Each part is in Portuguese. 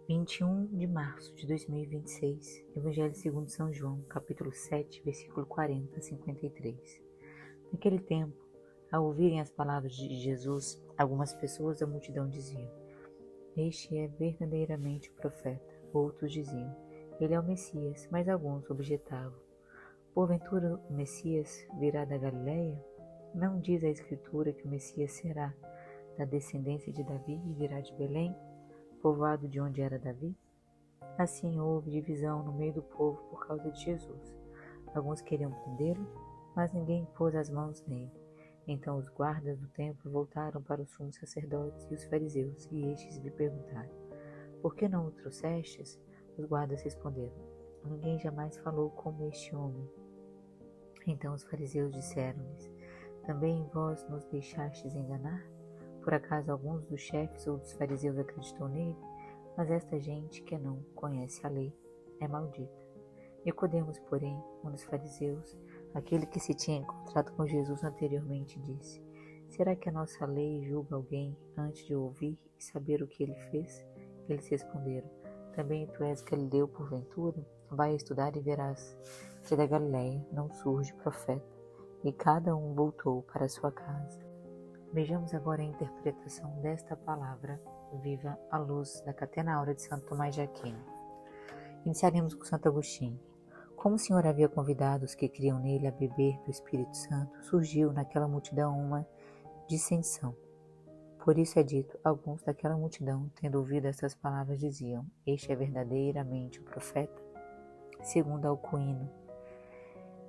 21 de março de 2026, Evangelho segundo São João, capítulo 7, versículo 40 a 53. Naquele tempo, ao ouvirem as palavras de Jesus, algumas pessoas da multidão diziam: Este é verdadeiramente o profeta. Outros diziam: Ele é o Messias, mas alguns objetavam: Porventura o Messias virá da Galileia? Não diz a Escritura que o Messias será da descendência de Davi e virá de Belém, povoado de onde era Davi? Assim houve divisão no meio do povo por causa de Jesus. Alguns queriam prendê-lo, mas ninguém pôs as mãos nele. Então os guardas do templo voltaram para os sumos sacerdotes e os fariseus, e estes lhe perguntaram: Por que não o trouxestes? Os guardas responderam: Ninguém jamais falou como este homem. Então os fariseus disseram-lhes: Também vós nos deixastes enganar? Por acaso alguns dos chefes ou dos fariseus acreditou nele? Mas esta gente que não conhece a lei é maldita. Nicodemos, porém, um dos fariseus, aquele que se tinha encontrado com Jesus anteriormente, disse: Será que a nossa lei julga alguém antes de ouvir e saber o que ele fez? Eles responderam: Também tu és galileu porventura? Vai estudar e verás que da Galileia não surge profeta. E cada um voltou para sua casa. Vejamos agora a interpretação desta palavra viva à luz da Catena Áurea de Santo Tomás de Aquino. Iniciaremos com Santo Agostinho. Como o Senhor havia convidado os que criam nele a beber do Espírito Santo, surgiu naquela multidão uma dissensão. Por isso é dito: alguns daquela multidão, tendo ouvido estas palavras, diziam: Este é verdadeiramente o profeta. Segundo Alcuino,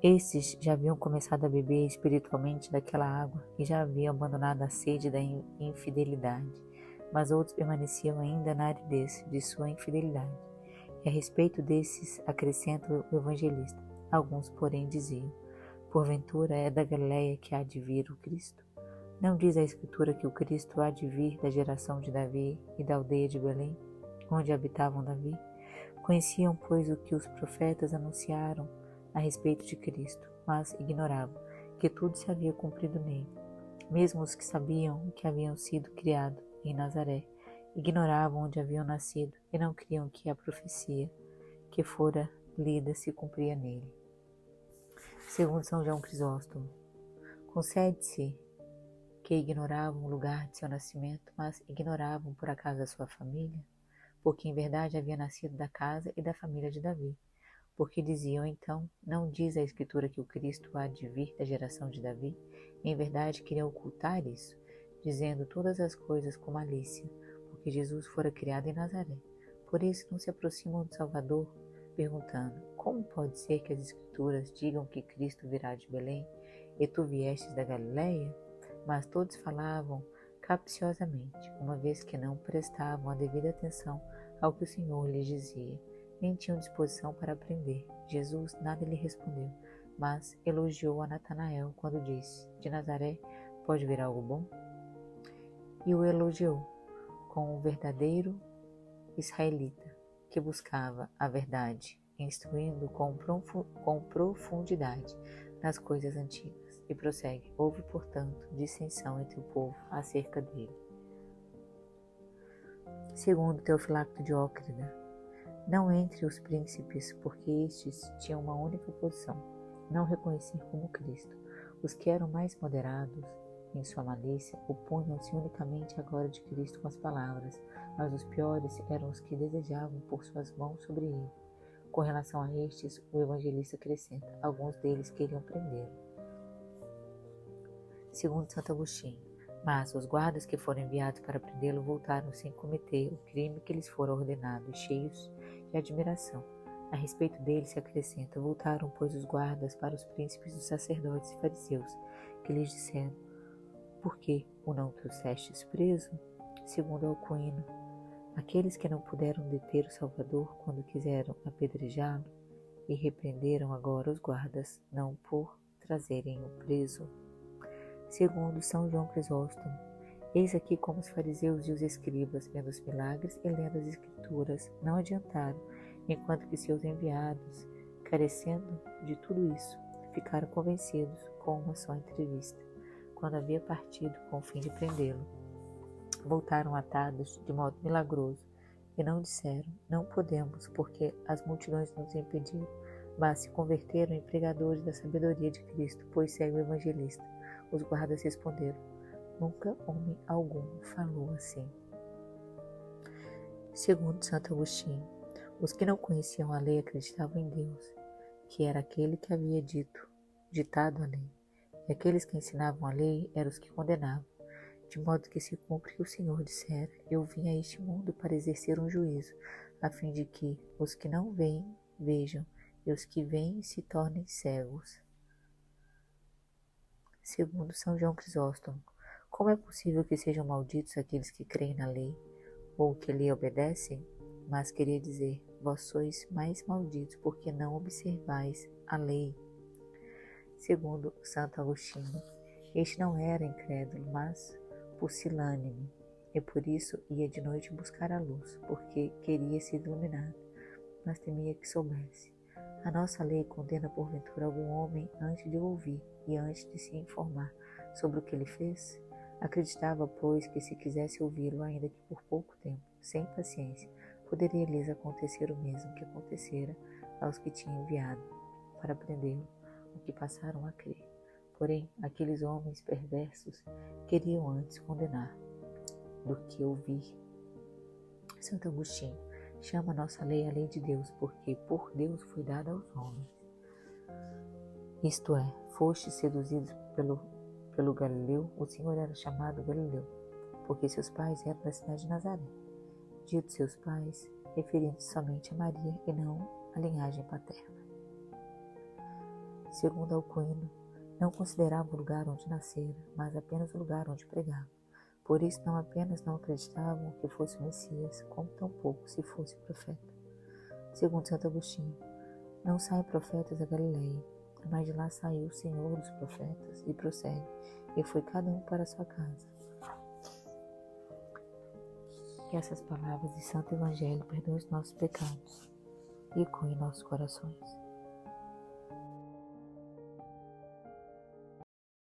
estes já haviam começado a beber espiritualmente daquela água e já haviam abandonado a sede da infidelidade, mas outros permaneciam ainda na aridez de sua infidelidade. E a respeito desses acrescenta o evangelista: alguns, porém, diziam: Porventura é da Galileia que há de vir o Cristo? Não diz a Escritura que o Cristo há de vir da geração de Davi e da aldeia de Belém, onde habitavam Davi? Conheciam, pois, o que os profetas anunciaram a respeito de Cristo, mas ignoravam que tudo se havia cumprido nele. Mesmo os que sabiam que haviam sido criados em Nazaré, ignoravam onde haviam nascido e não criam que a profecia que fora lida se cumpria nele. Segundo São João Crisóstomo, concede-se que ignoravam o lugar de seu nascimento, mas ignoravam por acaso a sua família, porque em verdade havia nascido da casa e da família de Davi. Porque diziam então: Não diz a Escritura que o Cristo há de vir da geração de Davi? Em verdade queriam ocultar isso, dizendo todas as coisas com malícia, porque Jesus fora criado em Nazaré. Por isso não se aproximam do Salvador, perguntando: Como pode ser que as Escrituras digam que Cristo virá de Belém, e tu viestes da Galileia? Mas todos falavam capciosamente, uma vez que não prestavam a devida atenção ao que o Senhor lhes dizia, nem tinham disposição para aprender. Jesus nada lhe respondeu, mas elogiou a Natanael quando disse: De Nazaré pode vir algo bom? E o elogiou com o verdadeiro israelita, que buscava a verdade, instruindo com profundidade nas coisas antigas. E prossegue: Houve, portanto, dissensão entre o povo acerca dele. Segundo Teofilacto de Ócrida, não entre os príncipes, porque estes tinham uma única posição: não reconhecer como Cristo. Os que eram mais moderados em sua malícia opunham-se unicamente à glória de Cristo com as palavras, mas os piores eram os que desejavam pôr suas mãos sobre ele. Com relação a estes, o evangelista acrescenta: alguns deles queriam prendê-lo. Segundo Santo Agostinho, mas os guardas que foram enviados para prendê-lo voltaram sem cometer o crime que lhes fora ordenado, cheios de admiração. A respeito dele se acrescenta: voltaram, pois, os guardas para os príncipes dos sacerdotes e fariseus, que lhes disseram: Por que o não trouxestes preso? Segundo Alcuino, aqueles que não puderam deter o Salvador quando quiseram apedrejá-lo, e repreenderam agora os guardas, não por trazerem o preso. Segundo São João Crisóstomo, eis aqui como os fariseus e os escribas, vendo os milagres e lendo as Escrituras, não adiantaram, enquanto que seus enviados, carecendo de tudo isso, ficaram convencidos com uma só entrevista, quando havia partido com o fim de prendê-lo. Voltaram atados de modo milagroso, e não disseram: não podemos, porque as multidões nos impediram, mas se converteram em pregadores da sabedoria de Cristo, pois segue o evangelista. Os guardas responderam: nunca homem algum falou assim. Segundo Santo Agostinho, os que não conheciam a lei acreditavam em Deus, que era aquele que havia ditado a lei, e aqueles que ensinavam a lei eram os que condenavam, de modo que se cumpre o que o Senhor dissera: eu vim a este mundo para exercer um juízo, a fim de que os que não veem vejam, e os que veem se tornem cegos. Segundo São João Crisóstomo, como é possível que sejam malditos aqueles que creem na lei, ou que lhe obedecem? Mas queria dizer: vós sois mais malditos, porque não observais a lei. Segundo Santo Agostinho, este não era incrédulo, mas pusilânime, e por isso ia de noite buscar a luz, porque queria ser iluminado, mas temia que soubesse. A nossa lei condena porventura algum homem antes de ouvir e antes de se informar sobre o que ele fez? Acreditava, pois, que se quisesse ouvi-lo, ainda que por pouco tempo, sem paciência, poderia lhes acontecer o mesmo que acontecera aos que tinha enviado para prendê-lo, o que passaram a crer. Porém, aqueles homens perversos queriam antes condenar do que ouvir. Santo Agostinho chama a nossa lei a lei de Deus, porque por Deus foi dada aos homens. Isto é, fostes seduzidos pelo Galileu. O Senhor era chamado Galileu, porque seus pais eram da cidade de Nazaré. Dito seus pais, referindo-se somente a Maria e não à linhagem paterna. Segundo Alcuino, não considerava o lugar onde nascera, mas apenas o lugar onde pregava. Por isso não apenas não acreditavam que fosse o Messias, como tampouco se fosse profeta. Segundo Santo Agostinho, não saem profetas da Galileia, mas de lá saiu o Senhor dos profetas e prossegue, e foi cada um para a sua casa. Que essas palavras de Santo Evangelho perdoem os nossos pecados e ecoem em nossos corações.